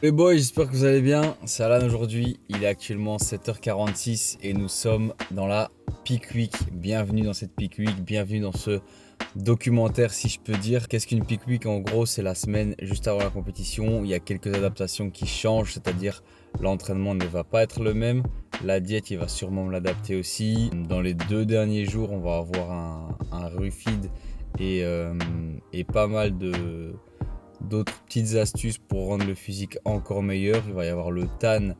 Les boys, j'espère que vous allez bien. C'est Alan aujourd'hui. Il est actuellement 7h46 et nous sommes dans la Peak Week. Bienvenue dans cette Peak Week, bienvenue dans ce documentaire si je peux dire. Qu'est-ce qu'une Peak Week? En gros, c'est la semaine juste avant la compétition. Il y a quelques adaptations qui changent, c'est-à-dire l'entraînement ne va pas être le même. La diète, il va sûrement me l'adapter aussi. Dans les 2 derniers jours, on va avoir un refeed et pas mal d'autres petites astuces pour rendre le physique encore meilleur. Il va y avoir le tan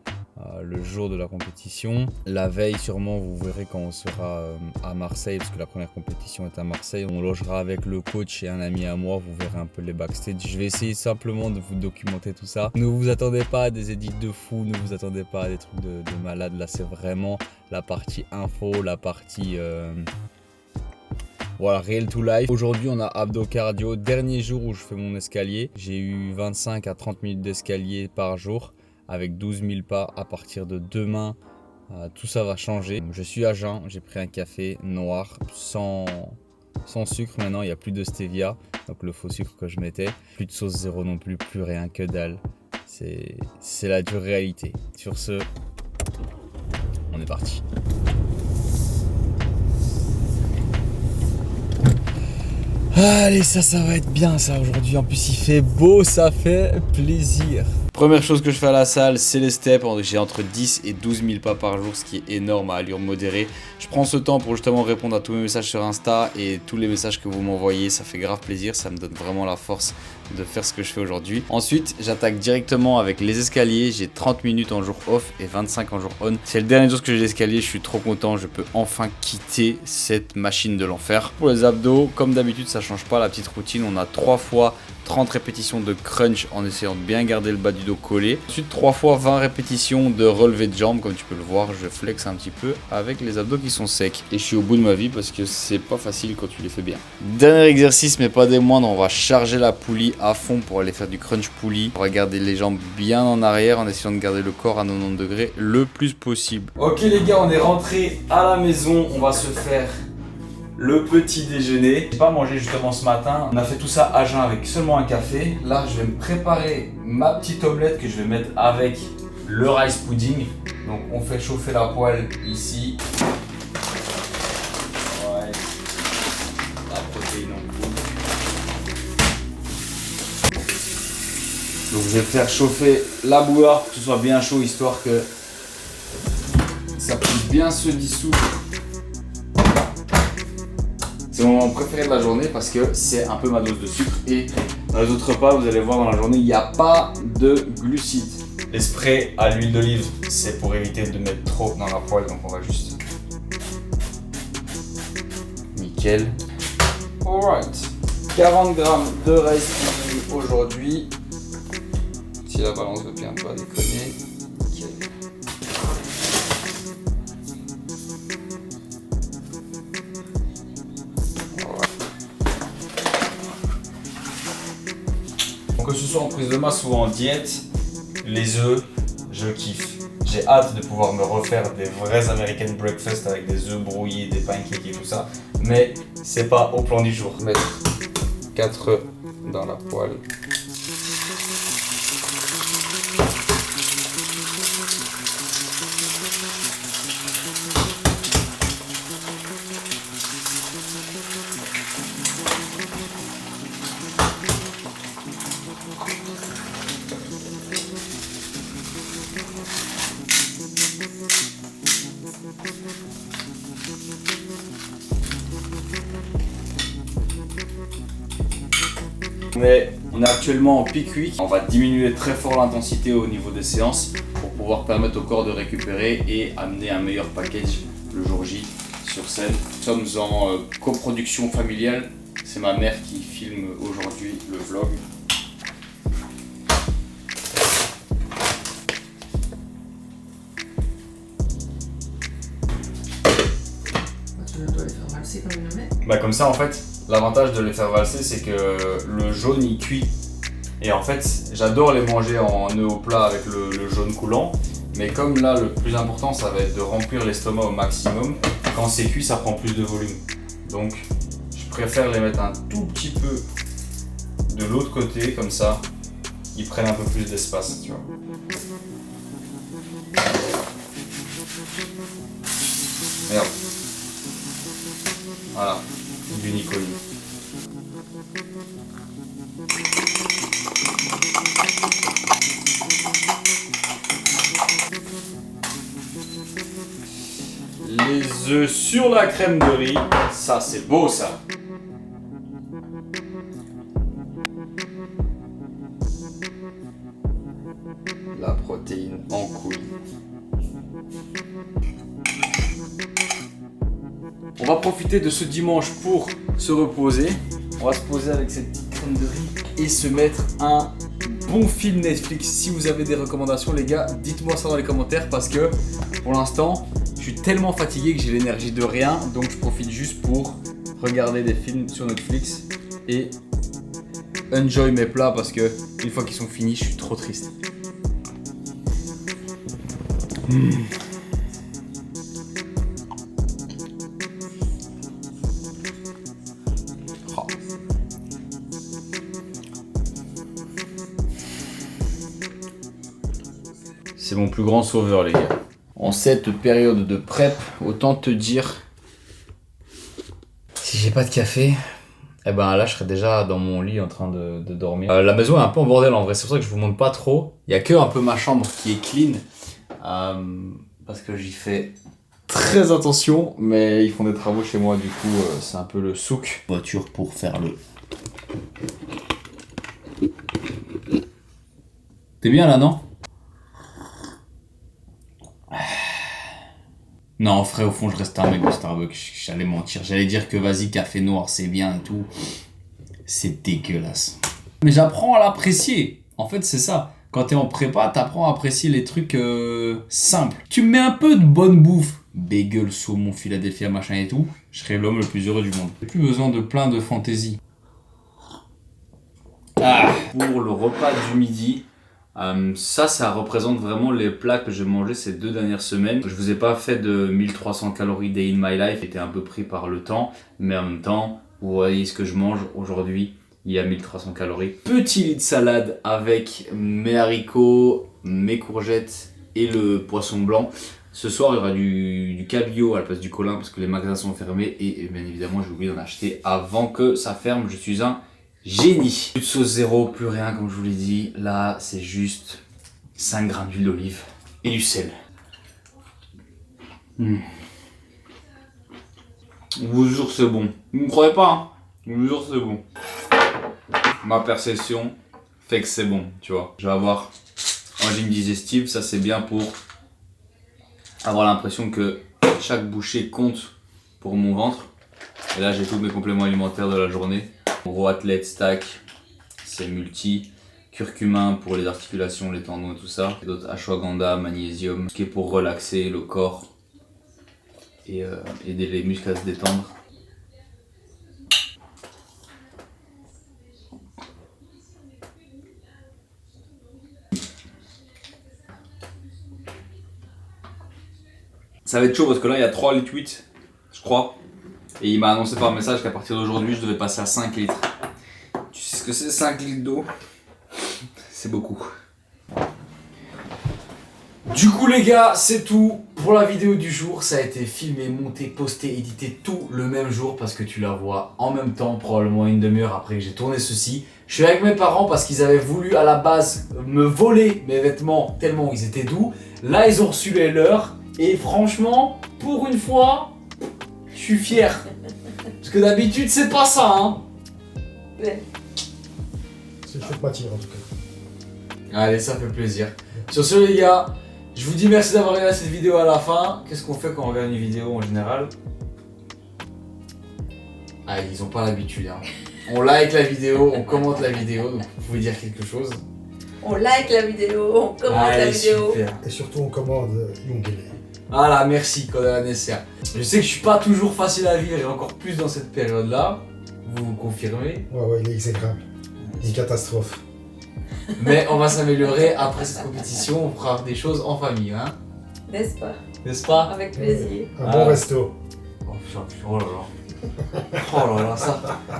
le jour de la compétition. La veille sûrement vous verrez quand on sera à Marseille, parce que la première compétition est à Marseille. On logera avec le coach et un ami à moi, vous verrez un peu les backstage. Je vais essayer simplement de vous documenter tout ça. Ne vous attendez pas à des edits de fou, ne vous attendez pas à des trucs de malade. Là c'est vraiment la partie info, la partie... Voilà, Real to Life. Aujourd'hui, on a abdos cardio. Dernier jour où je fais mon escalier. J'ai eu 25 à 30 minutes d'escalier par jour avec 12 000 pas. À partir de demain, tout ça va changer. Je suis à jeun. J'ai pris un café noir sans sucre. Maintenant, il n'y a plus de stevia. Donc le faux sucre que je mettais. Plus de sauce zéro non plus. Plus rien que dalle. C'est la dure réalité. Sur ce, on est parti. Allez, ça va être bien ça aujourd'hui. En plus, il fait beau, ça fait plaisir. Première chose que je fais à la salle, c'est les steps. J'ai entre 10 et 12 000 pas par jour, ce qui est énorme à allure modérée. Je prends ce temps pour justement répondre à tous mes messages sur Insta et tous les messages que vous m'envoyez. Ça fait grave plaisir, ça me donne vraiment la force de faire ce que je fais aujourd'hui. Ensuite, j'attaque directement avec les escaliers. J'ai 30 minutes en jour off et 25 en jour on. C'est le dernier jour que j'ai l'escalier, je suis trop content. Je peux enfin quitter cette machine de l'enfer. Pour les abdos, comme d'habitude, ça change pas la petite routine. On a 3 fois 30 répétitions de crunch en essayant de bien garder le bas du dos collé. Ensuite 3 fois 20 répétitions de relevé de jambes. Comme tu peux le voir, je flex un petit peu avec les abdos qui sont secs. Et je suis au bout de ma vie parce que c'est pas facile quand tu les fais bien. Dernier exercice mais pas des moindres, on va charger la poulie à fond pour aller faire du crunch poulie. On va garder les jambes bien en arrière en essayant de garder le corps à 90 degrés le plus possible. Ok les gars, on est rentré à la maison. On va se faire le petit déjeuner. J'ai pas mangé justement ce matin. On a fait tout ça à jeun avec seulement un café. Là, je vais me préparer ma petite omelette que je vais mettre avec le rice pudding. Donc, on fait chauffer la poêle ici. Ouais. La protéine en poudre. Donc, je vais faire chauffer la bouilloire pour que ce soit bien chaud, histoire que ça puisse bien se dissoudre. C'est mon moment préféré de la journée parce que c'est un peu ma dose de sucre et dans les autres repas, vous allez voir dans la journée, il n'y a pas de glucides. Les sprays à l'huile d'olive, c'est pour éviter de mettre trop dans la poêle, donc on va juste... Nickel. Alright. 40 grammes de rice pudding aujourd'hui. Si la balance veut bien pas déconner. Nickel. Que ce soit en prise de masse ou en diète, les œufs, je kiffe. J'ai hâte de pouvoir me refaire des vrais American breakfast avec des œufs brouillés, des pancakes et tout ça. Mais c'est pas au plan du jour. Mettre 4 œufs dans la poêle. On est actuellement en peak week. On va diminuer très fort l'intensité au niveau des séances pour pouvoir permettre au corps de récupérer et amener un meilleur package le jour J sur scène. Nous sommes en coproduction familiale. C'est ma mère qui filme aujourd'hui le vlog. Tu dois les faire valser comme une omelette. Bah comme ça en fait, l'avantage de les faire valser c'est que le jaune il cuit. Et en fait, j'adore les manger en œufs au plat avec le jaune coulant. Mais comme là, le plus important, ça va être de remplir l'estomac au maximum. Quand c'est cuit, ça prend plus de volume. Donc, je préfère les mettre un tout petit peu de l'autre côté, comme ça. ils prennent un peu plus d'espace, tu vois. Merde. Voilà, du Nicoli. Les œufs sur la crème de riz, ça c'est beau ça. La protéine en couille. On va profiter de ce dimanche pour se reposer. On va se poser avec cette petite crème de riz et se mettre un bon film Netflix. Si vous avez des recommandations les gars, dites-moi ça dans les commentaires parce que pour l'instant, je suis tellement fatigué que j'ai l'énergie de rien. Donc je profite juste pour regarder des films sur Netflix et enjoy mes plats parce que une fois qu'ils sont finis, je suis trop triste. Oh. C'est mon plus grand sauveur les gars. En cette période de prep, autant te dire, si j'ai pas de café, eh ben là je serais déjà dans mon lit en train de dormir. La maison est un peu en bordel en vrai, c'est pour ça que je vous montre pas trop. Il y a que un peu ma chambre qui est clean, parce que j'y fais très attention, mais ils font des travaux chez moi, du coup c'est un peu le souk. Voiture pour faire le... T'es bien là, non? Non, frère, au fond, je reste un mec de Starbucks. J'allais mentir. J'allais dire que vas-y, café noir, c'est bien et tout. C'est dégueulasse. Mais j'apprends à l'apprécier. En fait, c'est ça. Quand t'es en prépa, t'apprends à apprécier les trucs simples. Tu me mets un peu de bonne bouffe. Bagel, saumon, Philadelphia, machin et tout. Je serais l'homme le plus heureux du monde. J'ai plus besoin de plein de fantaisie. Ah, pour le repas du midi... ça représente vraiment les plats que j'ai mangés ces 2 dernières semaines. Je vous ai pas fait de 1300 calories day in my life, j'étais un peu pris par le temps, mais en même temps, vous voyez ce que je mange aujourd'hui, il y a 1300 calories. Petit lit de salade avec mes haricots, mes courgettes et le poisson blanc. Ce soir, il y aura du cabillaud à la place du colin parce que les magasins sont fermés et bien évidemment, j'ai oublié d'en acheter avant que ça ferme. Je suis un génie. Plus de sauce zéro, plus rien comme je vous l'ai dit. Là, c'est juste 5 grammes d'huile d'olive et du sel. Je vous jure c'est bon. Vous me croyez pas hein? Je vous jure c'est bon. Ma perception fait que c'est bon, tu vois. Je vais avoir un gym digestive, ça c'est bien pour avoir l'impression que chaque bouchée compte pour mon ventre. Et là j'ai tous mes compléments alimentaires de la journée. Gros athlète stack, c'est multi, curcumin pour les articulations, les tendons et tout ça. Et d'autres ashwagandha, magnésium, ce qui est pour relaxer le corps et aider les muscles à se détendre. Ça va être chaud parce que là il y a 3,8 litres, je crois. Et il m'a annoncé par message qu'à partir d'aujourd'hui, je devais passer à 5 litres. Tu sais ce que c'est 5 litres d'eau? C'est beaucoup. Du coup les gars, c'est tout pour la vidéo du jour. Ça a été filmé, monté, posté, édité tout le même jour parce que tu la vois en même temps, probablement une demi-heure après que j'ai tourné ceci. Je suis avec mes parents parce qu'ils avaient voulu à la base me voler mes vêtements tellement ils étaient doux. Là, ils ont reçu les leurs et franchement, pour une fois... je suis fier. Parce que d'habitude, c'est pas ça, hein. Ouais. C'est le fait de m'attirer en tout cas. Allez, ça fait plaisir. Sur ce, les gars, je vous dis merci d'avoir regardé cette vidéo à la fin. Qu'est-ce qu'on fait quand on regarde une vidéo en général? Ah, ils ont pas l'habitude, hein. On like la vidéo, on commente la vidéo, donc vous pouvez dire quelque chose. On like la vidéo, on commente la vidéo. Super. Et surtout, on commande Yongele. Voilà, merci Coda Nesser. Je sais que je suis pas toujours facile à vivre et encore plus dans cette période-là. Vous confirmez? Ouais, il est exécrable. Une catastrophe. Mais on va s'améliorer après cette compétition, on fera des choses en famille, hein? N'est-ce pas? N'est-ce pas? Avec plaisir. Un bon resto. Oh putain, oh là là. Oh là là,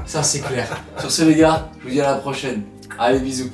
ça c'est clair. Sur ce les gars, je vous dis à la prochaine. Allez, bisous.